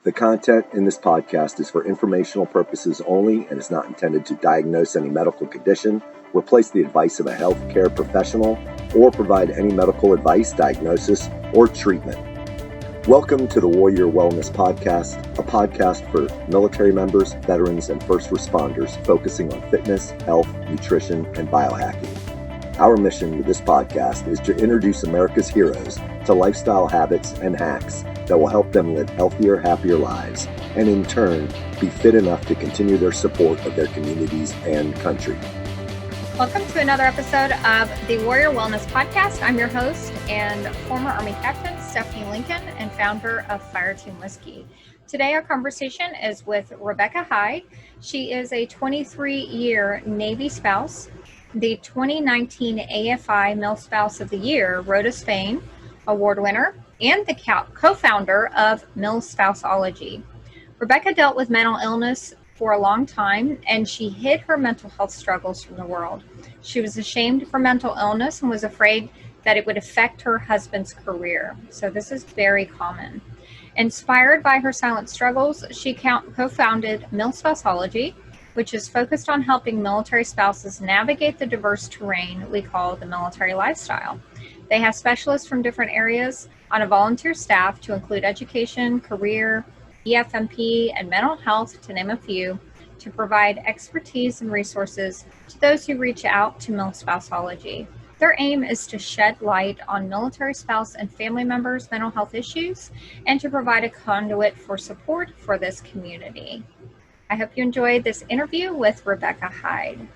The content in this podcast is for informational purposes only and is not intended to diagnose any medical condition, replace the advice of a healthcare professional, or provide any medical advice, diagnosis, or treatment. Welcome to the Warrior Wellness Podcast, a podcast for military members, veterans, and first responders focusing on fitness, health, nutrition, and biohacking. Our mission with this podcast is to introduce America's heroes to lifestyle habits and hacks that will help them live healthier, happier lives, and in turn, be fit enough to continue their support of their communities and country. Welcome to another episode of the Warrior Wellness Podcast. I'm your host and former Army Captain, Stephanie Lincoln, and founder of Fireteam Whiskey. Today, our conversation is with Rebecca Hyde. She is a 23-year Navy spouse, the 2019 AFI Milspouse of the Year, Rota Spain award winner, and the co-founder of Milspouseology. Rebecca dealt with mental illness for a long time, and she hid her mental health struggles from the world. She was ashamed of her mental illness and was afraid that it would affect her husband's career. So this is very common. Inspired by her silent struggles, she co-founded Milspouseology, which is focused on helping military spouses navigate the diverse terrain we call the military lifestyle. They have specialists from different areas on a volunteer staff to include education, career, EFMP, and mental health, to name a few, to provide expertise and resources to those who reach out to Milspouseology. Their aim is to shed light on military spouse and family members' mental health issues and to provide a conduit for support for this community. I hope you enjoyed this interview with Rebecca Hyde.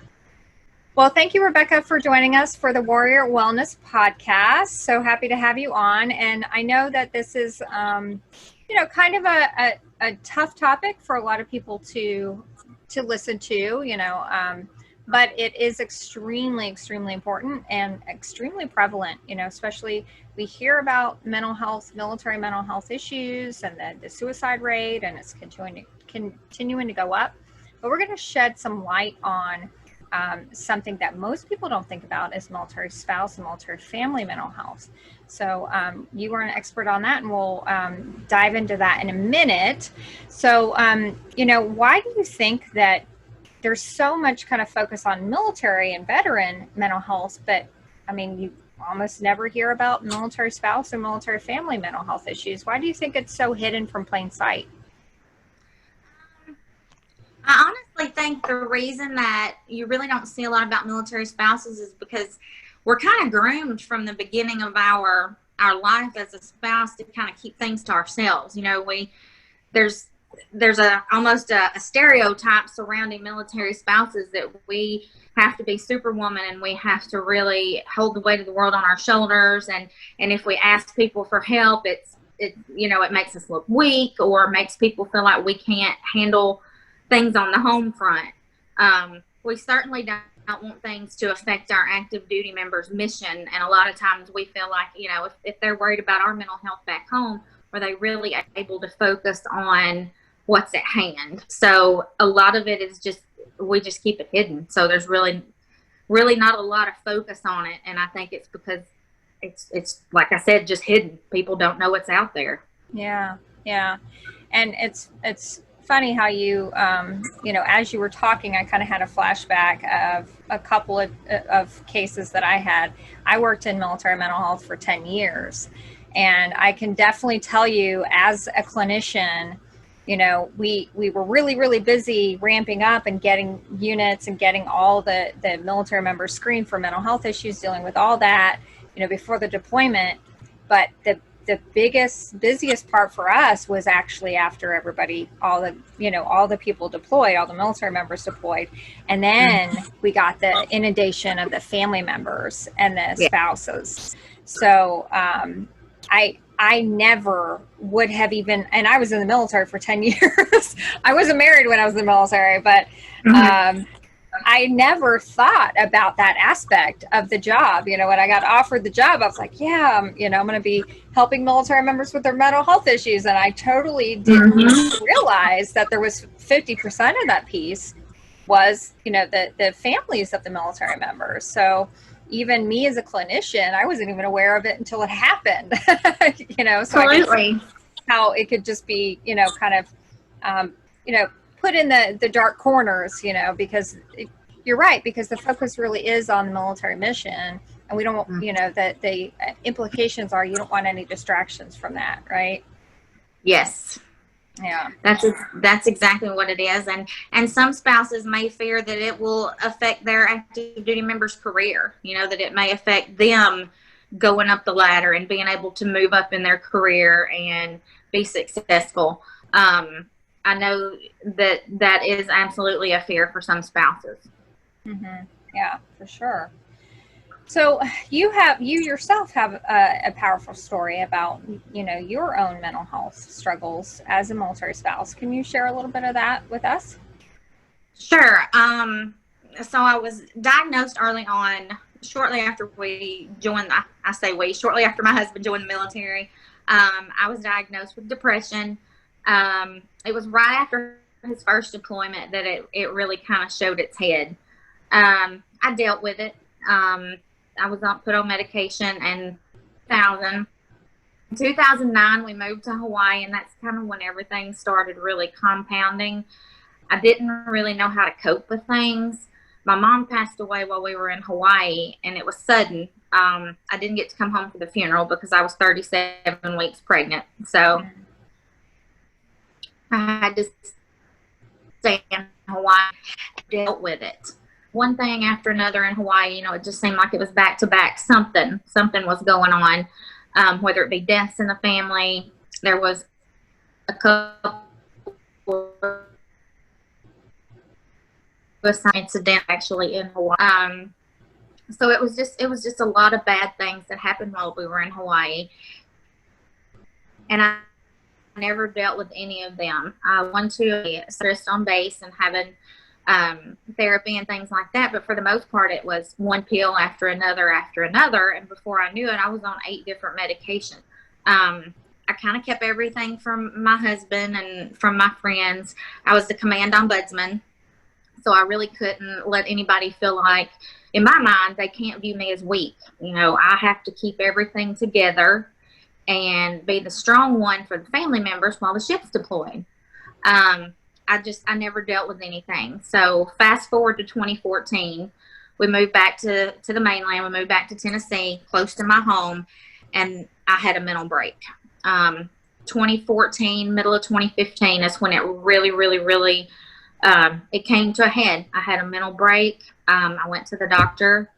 Well, thank you, Rebecca, for joining us for the Warrior Wellness Podcast. So happy to have you on. And I know that this is, kind of a tough topic for a lot of people to listen to, but it is extremely, extremely important and extremely prevalent, especially we hear about mental health, military mental health issues and the suicide rate, and it's continuing to go up. But we're going to shed some light on something that most people don't think about is military spouse and military family mental health. So you are an expert on that, and we'll dive into that in a minute. So, why do you think that there's so much kind of focus on military and veteran mental health, but you almost never hear about military spouse or military family mental health issues? Why do you think it's so hidden from plain sight? I honestly think the reason that you really don't see a lot about military spouses is because we're kind of groomed from the beginning of our life as a spouse to kind of keep things to ourselves. There's almost a stereotype surrounding military spouses that we have to be superwoman and we have to really hold the weight of the world on our shoulders. And if we ask people for help, it makes us look weak or makes people feel like we can't handle things on the home front. We certainly don't want things to affect our active duty members' mission. And a lot of times we feel like, if they're worried about our mental health back home, are they really able to focus on what's at hand? So a lot of it is we just keep it hidden. So there's really not a lot of focus on it. And I think it's because it's like I said, just hidden. People don't know what's out there. Yeah. And it's funny how you, as you were talking, I kind of had a flashback of a couple of cases that I had. I worked in military mental health for 10 years, and I can definitely tell you as a clinician, we were really, really busy ramping up and getting units and getting all the military members screened for mental health issues, dealing with all that, before the deployment. But the busiest part for us was actually after everybody, all the people deployed, all the military members deployed. And then we got the inundation of the family members and the spouses. So I never would have even, and I was in the military for 10 years. I wasn't married when I was in the military, but I never thought about that aspect of the job. When I got offered the job, I was like, I'm going to be helping military members with their mental health issues. And I totally didn't realize that there was 50% of that piece was, the families of the military members. So even me as a clinician, I wasn't even aware of it until it happened. Absolutely. how it could just be, kind of, put in the dark corners, because you're right, because the focus really is on the military mission, and we don't, that the implications are you don't want any distractions from that, right? Yes. Yeah. That's exactly what it is. And some spouses may fear that it will affect their active duty member's career, that it may affect them going up the ladder and being able to move up in their career and be successful. I know that is absolutely a fear for some spouses. Mm-hmm. Yeah, for sure. So you yourself have a powerful story about, your own mental health struggles as a military spouse. Can you share a little bit of that with us? Sure. So I was diagnosed early on, shortly after we joined, shortly after my husband joined the military. I was diagnosed with depression. It was right after his first deployment that it really kind of showed its head. I dealt with it. I was put on medication, and 2009 we moved to Hawaii, and that's kind of when everything started really compounding. I didn't really know how to cope with things. My mom passed away while we were in Hawaii, and it was sudden. I didn't get to come home for the funeral because I was 37 weeks pregnant. So I had to stay in Hawaii, dealt with it. One thing after another in Hawaii, it just seemed like it was back to back. Something was going on, whether it be deaths in the family. There was a couple incident actually in Hawaii. So it was just a lot of bad things that happened while we were in Hawaii, and I never dealt with any of them. I went to a specialist on base and having therapy and things like that, but for the most part it was one pill after another, and before I knew it I was on 8 different medications. I kind of kept everything from my husband and from my friends. I was the command ombudsman, so I really couldn't let anybody feel like, in my mind, they can't view me as weak. I have to keep everything together and be the strong one for the family members while the ship's deployed. I never dealt with anything. So fast forward to 2014, we moved back to the mainland. We moved back to Tennessee, close to my home, and I had a mental break. 2014, middle of 2015 is when it really, really, really, it came to a head. I had a mental break. I went to the doctor.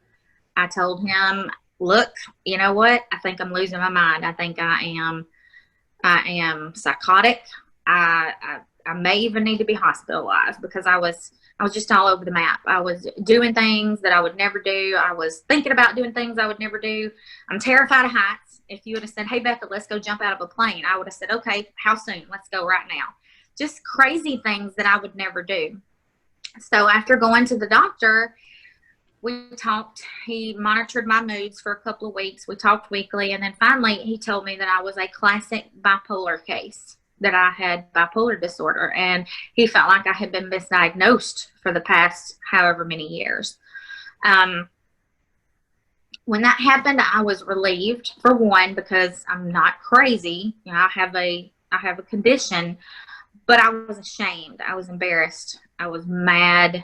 I told him, look, you know what? I think I'm losing my mind. I think I am psychotic. I may even need to be hospitalized because I was just all over the map. I was doing things that I would never do. I was thinking about doing things I would never do. I'm terrified of heights. If you would have said, hey, Becca, let's go jump out of a plane, I would have said, okay, how soon? Let's go right now. Just crazy things that I would never do. So after going to the doctor, we talked. He monitored my moods for a couple of weeks. We talked weekly. And then finally, he told me that I was a classic bipolar case, that I had bipolar disorder. And he felt like I had been misdiagnosed for the past however many years. When that happened, I was relieved, for one, because I'm not crazy. I have a condition, but I was ashamed. I was embarrassed. I was mad.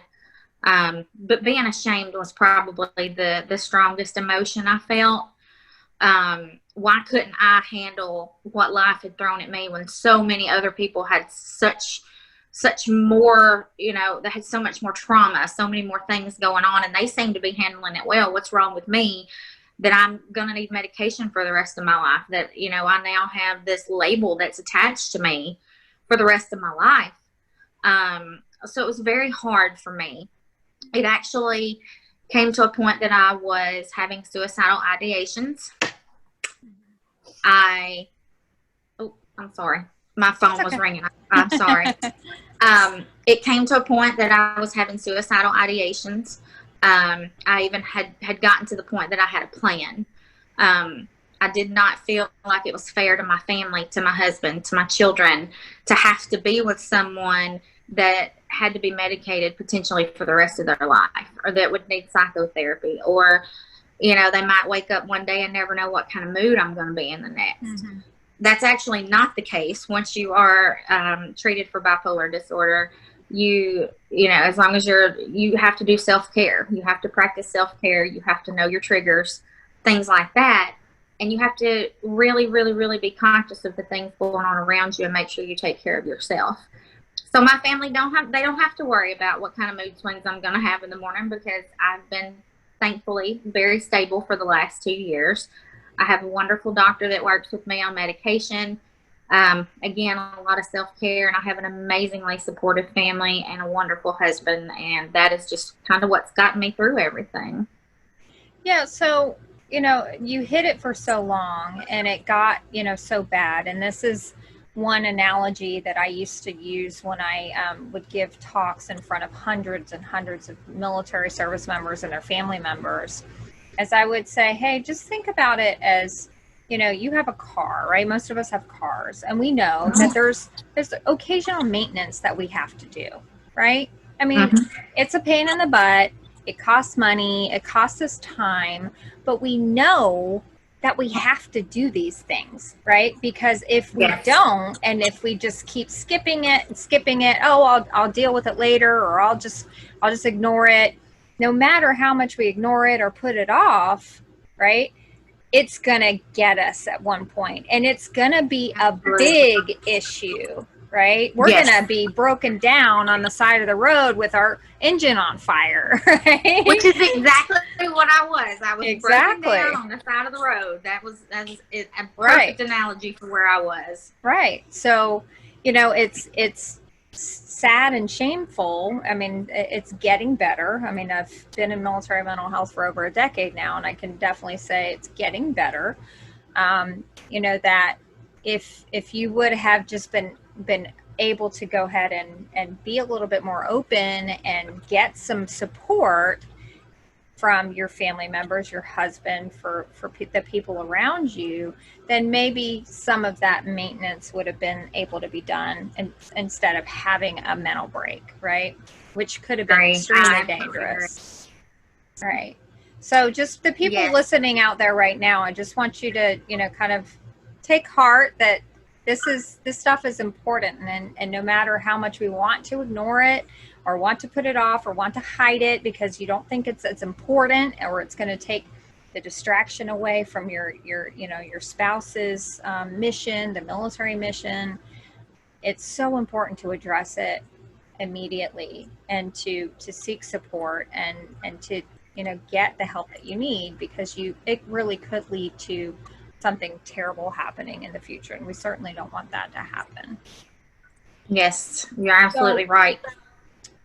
But being ashamed was probably the strongest emotion I felt. Why couldn't I handle what life had thrown at me when so many other people had such more, they had so much more trauma, so many more things going on, and they seem to be handling it well. What's wrong with me that I'm going to need medication for the rest of my life? That, I now have this label that's attached to me for the rest of my life. So it was very hard for me. It actually came to a point that I was having suicidal ideations. I'm sorry. My phone was ringing. I'm sorry. It came to a point that I was having suicidal ideations. I even had gotten to the point that I had a plan. I did not feel like it was fair to my family, to my husband, to my children, to have to be with someone that had to be medicated potentially for the rest of their life, or that would need psychotherapy, or, they might wake up one day and never know what kind of mood I'm going to be in the next. Mm-hmm. that's actually not the case. Once you are treated for bipolar disorder, you know, as long as you have to do self-care. You have to practice self-care. You have to know your triggers, things like that. And you have to really, really, really be conscious of the things going on around you and make sure you take care of yourself. So my family don't have to worry about what kind of mood swings I'm going to have in the morning, because I've been, thankfully, very stable for the last 2 years. I have a wonderful doctor that works with me on medication. Again, a lot of self-care, and I have an amazingly supportive family and a wonderful husband, and that is just kind of what's gotten me through everything. Yeah, so, you know, you hid it for so long and it got, you know, so bad. And this is one analogy that I used to use when I would give talks in front of hundreds and hundreds of military service members and their family members, as I would say, hey, just think about it as, you know, you have a car, right? Most of us have cars, and we know that there's occasional maintenance that we have to do, right? I mean, it's a pain in the butt. It costs money. It costs us time, but we know that we have to do these things, right? Because if we don't, and if we just keep skipping it, oh, I'll deal with it later, or I'll just ignore it. No matter how much we ignore it or put it off, right? It's gonna get us at one point, and it's gonna be a big issue, right? We're gonna be broken down on the side of the road with our engine on fire, right? Which is exactly what I was. I was broken down on the side of the road. That was a perfect analogy for where I was. Right. So, you know, it's sad and shameful. I mean, it's getting better. I mean, I've been in military mental health for over a decade now, and I can definitely say it's getting better. You know, that if you would have just been able to go ahead and be a little bit more open and get some support from your family members, your husband, for the people around you, then maybe some of that maintenance would have been able to be done, instead of having a mental break, right? Which could have been extremely dangerous. Right. So just the people listening out there right now, I just want you to, you know, kind of take heart that this stuff is important, and no matter how much we want to ignore it, or want to put it off, or want to hide it because you don't think it's important, or it's going to take the distraction away from your spouse's mission, the military mission, it's so important to address it immediately, and to seek support, and to, you know, get the help that you need, because it really could lead to something terrible happening in the future, and we certainly don't want that to happen. Yes, you're absolutely right.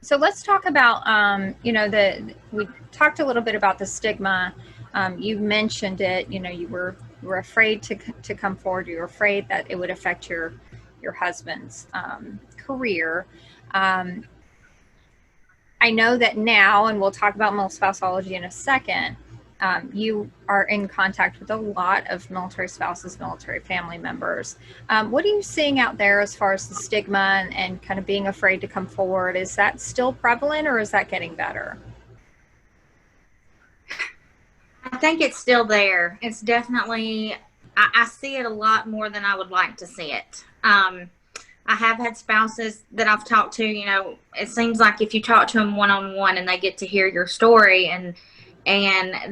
So let's talk about, you know, we talked a little bit about the stigma. You mentioned it, you know, you were afraid to come forward. You were afraid that it would affect your husband's career. I know that now, and we'll talk about Milspouseology in a second, you are in contact with a lot of military spouses, military family members. What are you seeing out there as far as the stigma and kind of being afraid to come forward? Is that still prevalent, or is that getting better? I think it's still there. It's definitely, I see it a lot more than I would like to see it. I have had spouses that I've talked to, you know, it seems like if you talk to them one-on-one and they get to hear your story, and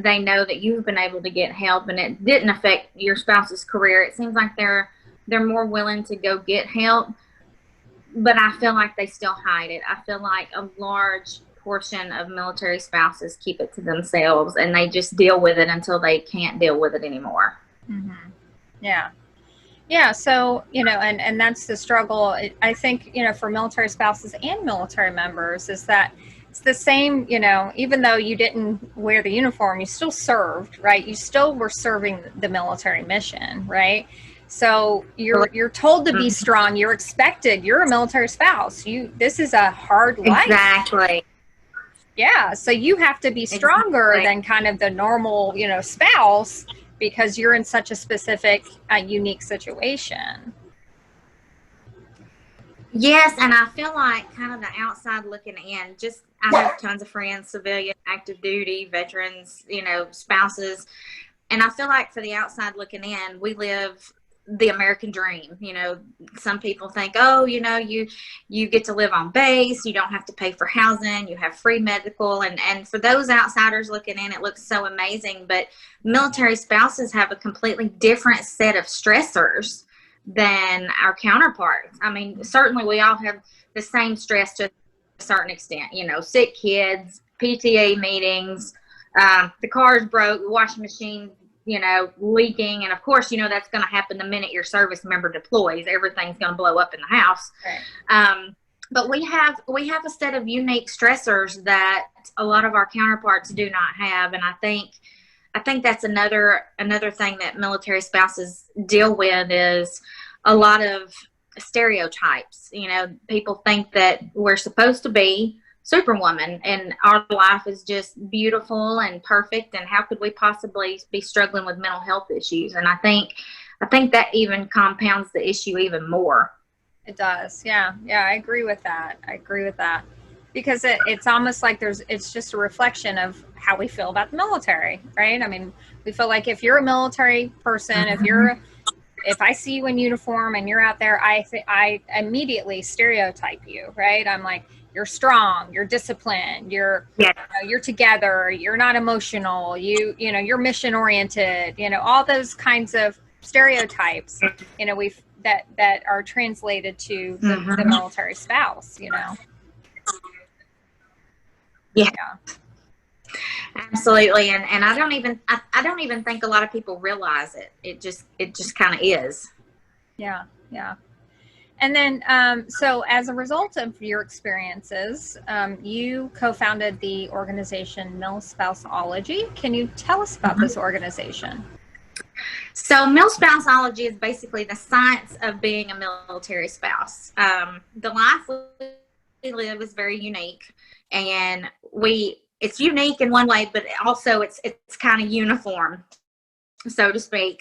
they know that you've been able to get help and it didn't affect your spouse's career, it seems like they're more willing to go get help. But I feel like they still hide it. I feel like a large portion of military spouses keep it to themselves, and they just deal with it until they can't deal with it anymore. Mm-hmm. Yeah. So, you know, and that's the struggle. I think, you know, for military spouses and military members, is that it's the same, you know, even though you didn't wear the uniform, you still served, right? You still were serving the military mission, right? So you're told to be strong. You're expected. You're a military spouse. This is a hard life. Exactly. Yeah. So you have to be stronger than kind of the normal, you know, spouse, because you're in such a specific, unique situation. Yes, and I feel like kind of the outside looking in, I have tons of friends, civilian, active duty, veterans, you know, spouses. And I feel like for the outside looking in, we live the American dream. You know, some people think, oh, you know, you get to live on base, you don't have to pay for housing, you have free medical, and for those outsiders looking in, it looks so amazing. But military spouses have a completely different set of stressors than our counterparts. I mean, certainly we all have the same stress to a certain extent, you know, sick kids, PTA meetings, the car's broke, the washing machine, you know, leaking. And of course, you know, that's going to happen the minute your service member deploys. Everything's going to blow up in the house. Right. But we have a set of unique stressors that a lot of our counterparts do not have. And I think that's another thing that military spouses deal with is a lot of stereotypes. You know, people think that we're supposed to be Superwoman and our life is just beautiful and perfect, and how could we possibly be struggling with mental health issues? And I think that even compounds the issue even more. It does. Yeah, I agree with that. Because it's almost like it's just a reflection of how we feel about the military, right? I mean, we feel like if you're a military person, if I see you in uniform and you're out there, I immediately stereotype you, right? I'm like, you're strong, you're disciplined, you're together, you're not emotional, you're mission oriented, you know, all those kinds of stereotypes, you know, that are translated to the military spouse, you know. Yeah. Absolutely. And I don't even think a lot of people realize it. It just kind of is. Yeah. And then, so as a result of your experiences, you co-founded the organization Milspouseology. Can you tell us about this organization? So Milspouseology is basically the science of being a military spouse. The life we live is very unique, and it's unique in one way, but also it's kind of uniform, so to speak.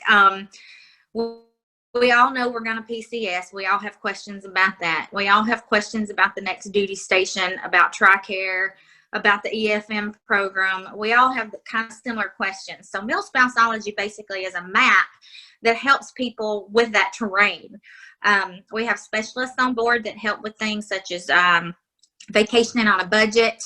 We all know we're going to PCS. We all have questions about that. We all have questions about the next duty station, about TRICARE, about the EFMP program. We all have the kind of similar questions. So Milspouseology basically is a map that helps people with that terrain. We have specialists on board that help with things such as vacationing on a budget,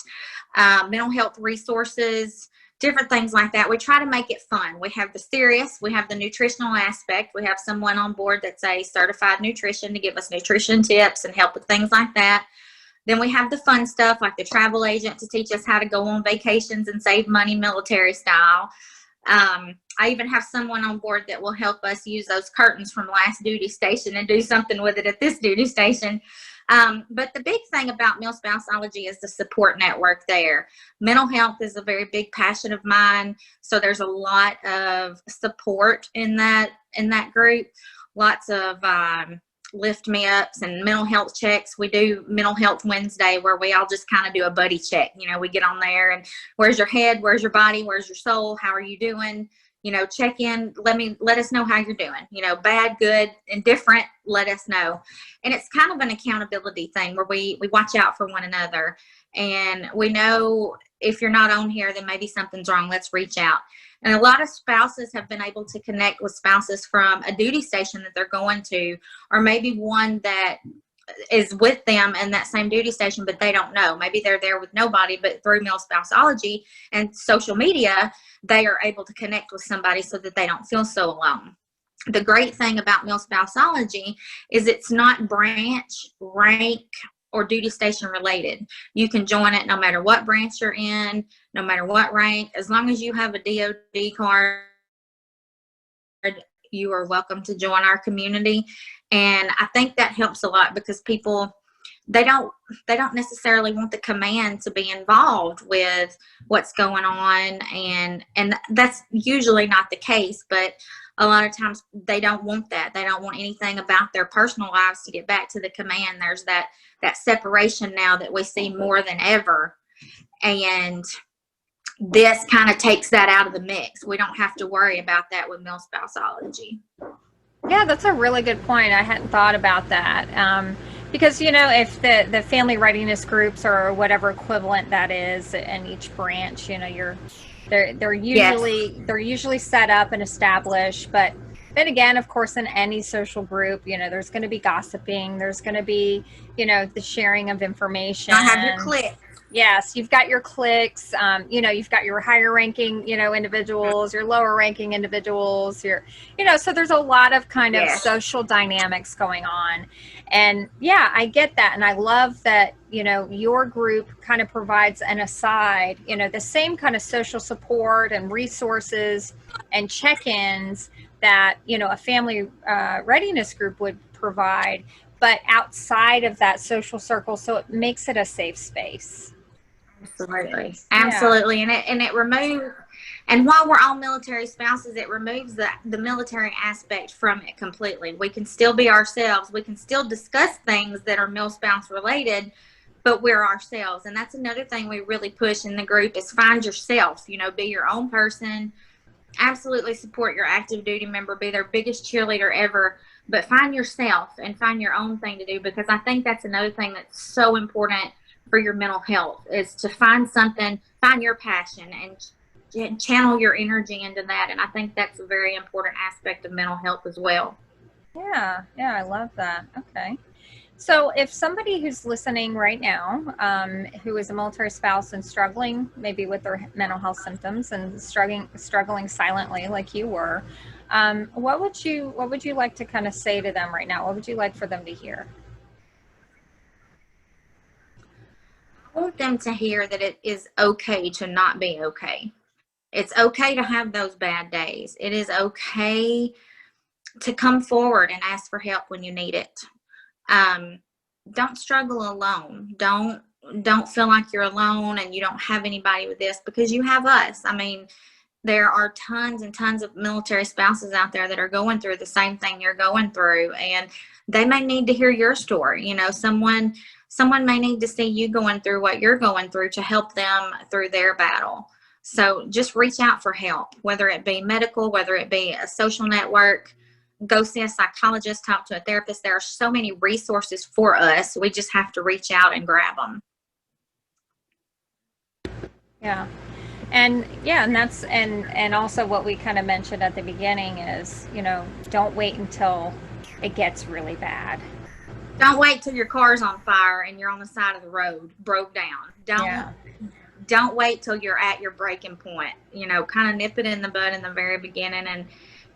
mental health resources, different things like that. We try to make it fun. We have the serious, we have the nutritional aspect. We have someone on board that's a certified nutrition to give us nutrition tips and help with things like that. Then we have the fun stuff like the travel agent to teach us how to go on vacations and save money military style. I even have someone on board that will help us use those curtains from last duty station and do something with it at this duty station. But the big thing about Milspouseology is the support network there. Mental health is a very big passion of mine. So there's a lot of support in that group. Lots of lift me ups and mental health checks. We do Mental Health Wednesday where we all just kind of do a buddy check. You know, we get on there and where's your head? Where's your body? Where's your soul? How are you doing? You know, check in, let us know how you're doing, you know, bad, good, indifferent, let us know. And it's kind of an accountability thing where we watch out for one another. And we know if you're not on here, then maybe something's wrong. Let's reach out. And a lot of spouses have been able to connect with spouses from a duty station that they're going to, or maybe one that is with them in that same duty station, but they don't know. Maybe they're there with nobody, but through Milspouseology and social media, they are able to connect with somebody so that they don't feel so alone. The great thing about Milspouseology is it's not branch, rank, or duty station related. You can join it no matter what branch you're in, no matter what rank. As long as you have a DOD card, you are welcome to join our community. And I think that helps a lot because people, they don't necessarily want the command to be involved with what's going on. And that's usually not the case, but a lot of times they don't want that. They don't want anything about their personal lives to get back to the command. There's that separation now that we see more than ever. And this kind of takes that out of the mix. We don't have to worry about that with Milspouseology. Yeah, that's a really good point. I hadn't thought about that. Because, you know, if the family readiness groups or whatever equivalent that is in each branch, you know, they're usually set up and established, but But again, of course, in any social group, there's going to be gossiping. There's going to be, the sharing of information. I have your clique. Yes, you've got your cliques. You've got your higher ranking, individuals, your lower ranking individuals. So there's a lot of kind of social dynamics going on. And yeah, I get that. And I love that, your group kind of provides an aside, the same kind of social support and resources and check-ins that, a family readiness group would provide, but outside of that social circle. So it makes it a safe space. Absolutely. And it removes, and while we're all military spouses, it removes the military aspect from it completely. We can still be ourselves. We can still discuss things that are Milspouse related, but we're ourselves. And that's another thing we really push in the group is find yourself, be your own person. Absolutely support your active duty member, be their biggest cheerleader ever, but find yourself and find your own thing to do, because I think that's another thing that's so important for your mental health is to find your passion and channel your energy into that. And I think that's a very important aspect of mental health as well. Yeah, I love that. Okay. So if somebody who's listening right now, who is a military spouse and struggling maybe with their mental health symptoms and struggling silently like you were, what would you like to kind of say to them right now? What would you like for them to hear? I want them to hear that it is okay to not be okay. It's okay to have those bad days. It is okay to come forward and ask for help when you need it. Don't struggle alone. Don't feel like you're alone and you don't have anybody with this, because you have us. I mean, there are tons and tons of military spouses out there that are going through the same thing you're going through, and they may need to hear your story. Someone may need to see you going through what you're going through to help them through their battle. So just reach out for help, whether it be medical, whether it be a social network. Go see a psychologist, talk to a therapist. There are so many resources for us. We just have to reach out and grab them. Yeah. And that's, and also what we kind of mentioned at the beginning is, don't wait until it gets really bad. Don't wait till your car's on fire and you're on the side of the road, broke down. Don't wait till you're at your breaking point. Kind of nip it in the bud in the very beginning, and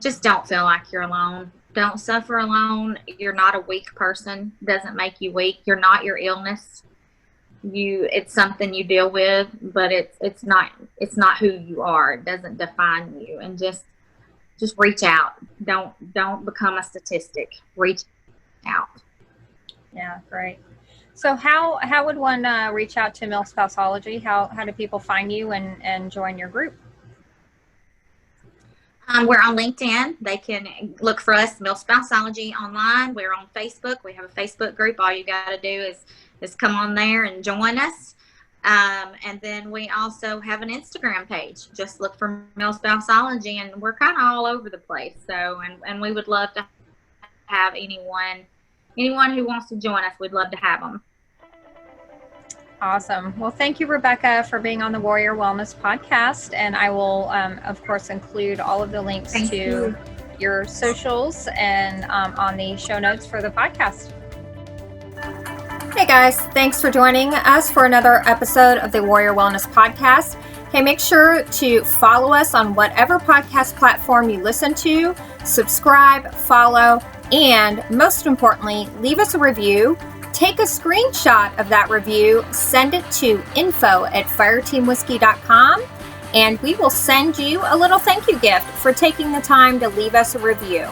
just don't feel like you're alone. Don't suffer alone. You're not a weak person. Doesn't make you weak. You're not your illness. It's something you deal with, but it's not who you are. It doesn't define you. And just reach out. Don't become a statistic. Reach out. Yeah, great. So how would one reach out to Milspouseology? How do people find you and join your group? We're on LinkedIn. They can look for us, Milspouseology, online. We're on Facebook. We have a Facebook group. All you got to do is come on there and join us. And then we also have an Instagram page. Just look for Milspouseology, and we're kind of all over the place. So, and we would love to have anyone who wants to join us. We'd love to have them. Awesome. Well, thank you, Rebecca, for being on the Warrior Wellness Podcast. And I will, of course, include all of the links to your socials and on the show notes for the podcast. Hey, guys. Thanks for joining us for another episode of the Warrior Wellness Podcast. Hey, make sure to follow us on whatever podcast platform you listen to, subscribe, follow, and most importantly, leave us a review. Take a screenshot of that review, send it to info@fireteamwhiskey.com, and we will send you a little thank you gift for taking the time to leave us a review.